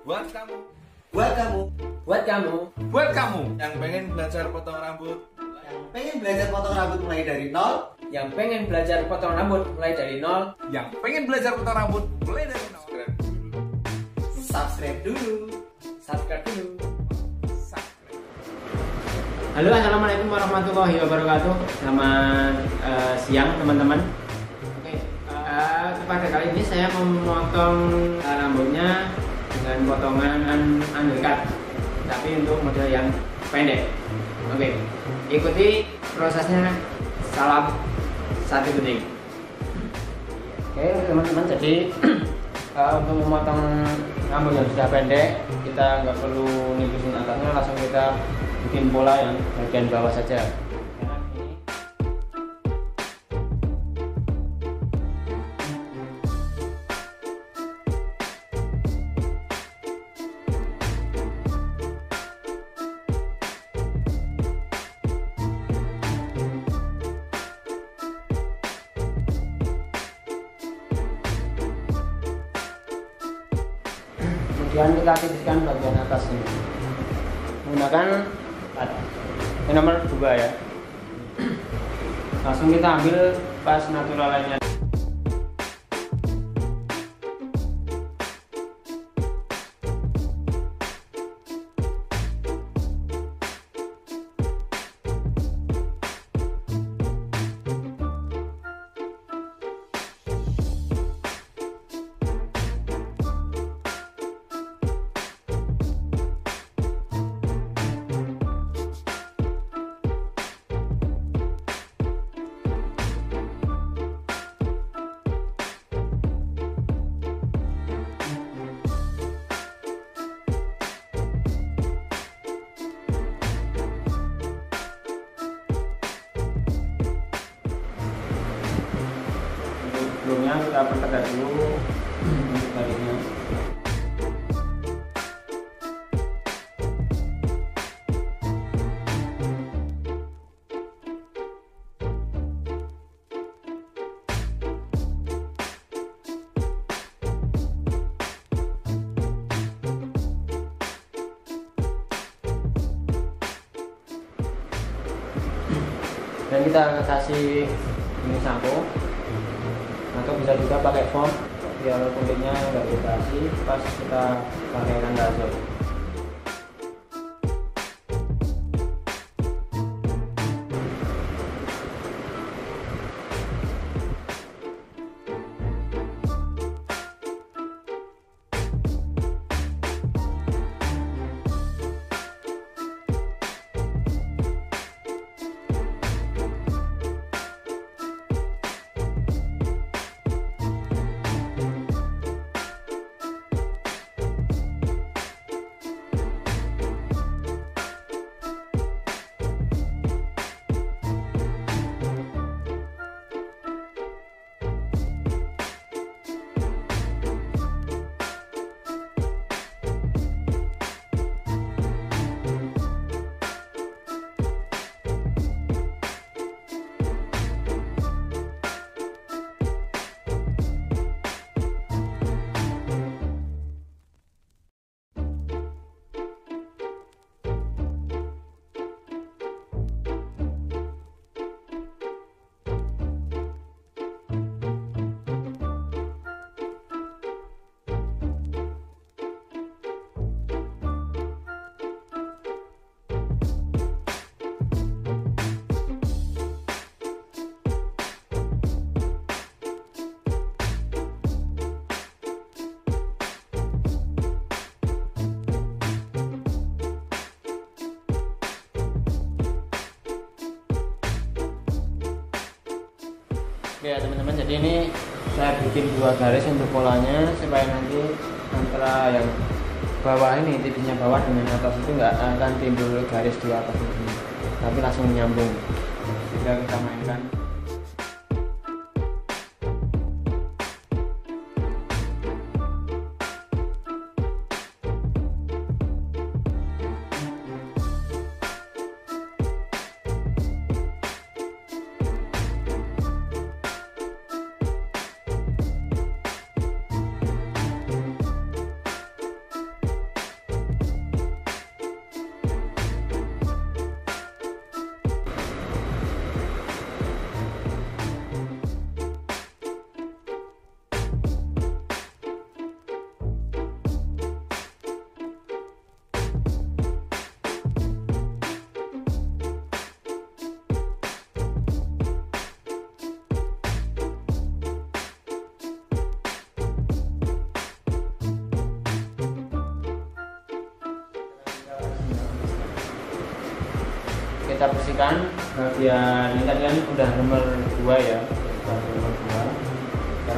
Buat kamu, Buat kamu, Buat kamu buat kamu yang pengen belajar potong rambut, yang pengen belajar potong rambut mulai dari nol, yang pengen belajar potong rambut mulai dari nol, yang pengen belajar potong rambut mulai dari nol. subscribe dulu. subscribe dulu. Subscribe. Halo, assalamualaikum warahmatullahi wabarakatuh. Selamat siang teman-teman. Oke, pada kali ini saya memotong rambutnya dengan potongan undercut, tapi untuk model yang pendek. Oke, ikuti prosesnya. Salam satu kuning. Oke teman-teman, jadi untuk memotong rambut yang sudah pendek, kita nggak perlu nipisin atasnya, langsung kita bikin pola yang bagian bawah saja. Kemudian kita tipiskan bagian atas ini menggunakan plat ini nomor 2 ya. Langsung kita ambil pas natural lainnya. Sebelumnya kita pertegas dulu untuk garisnya. Dan kita kasih ini sampo, atau bisa juga pakai foam biar kulitnya nggak vibrasi pas kita pakai laser. Oke ya teman-teman, jadi ini saya bikin 2 garis untuk polanya supaya nanti antara yang bawah ini, tipisnya bawah dengan atas itu nggak akan timbul garis di atas ini, tapi langsung nyambung. Tinggal kita mainkan. kita bersihkan bagian ini tadi kan udah nomor 2 ya, nomor 2.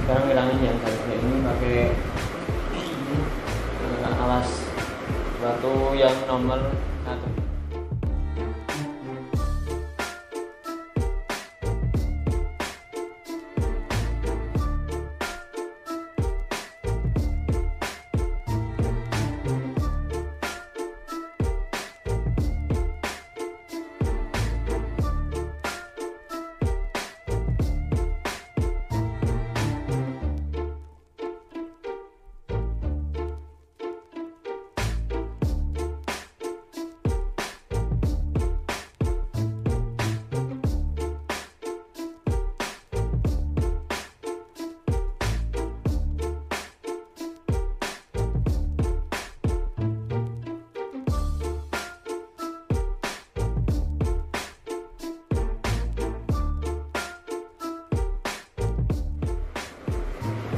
Sekarang ngilangin yang garisnya ini pakai alas batu yang nomor 1.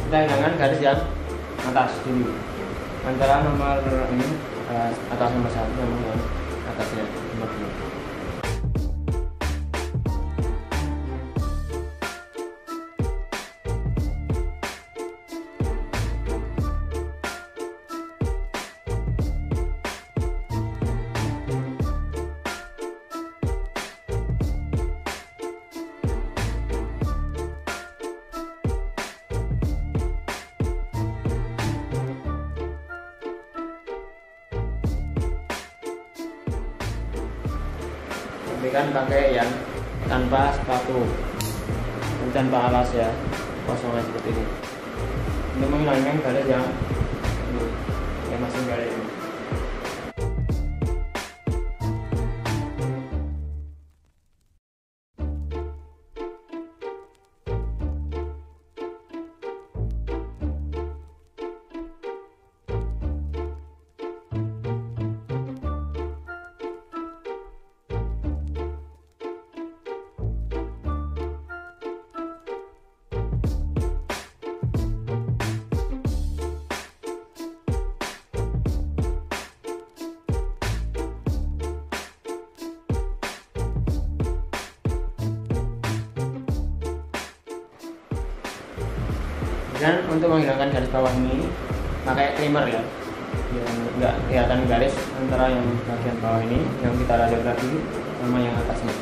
Kita hilangkan garis yang atas dulu antara nomor ini atas nomor 1 sama yang atasnya nomor 2. Kan pakai yang tanpa sepatu, tanpa alas ya, kosongnya seperti ini. Untuk menghilangkan garis yang masih garis ini. Dan untuk menghilangkan garis bawah ini pakai trimmer ya, biar nggak kelihatan garis antara yang bagian bawah ini yang kita rajut tadi sama yang atasnya.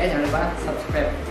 Oke, jangan lupa subscribe.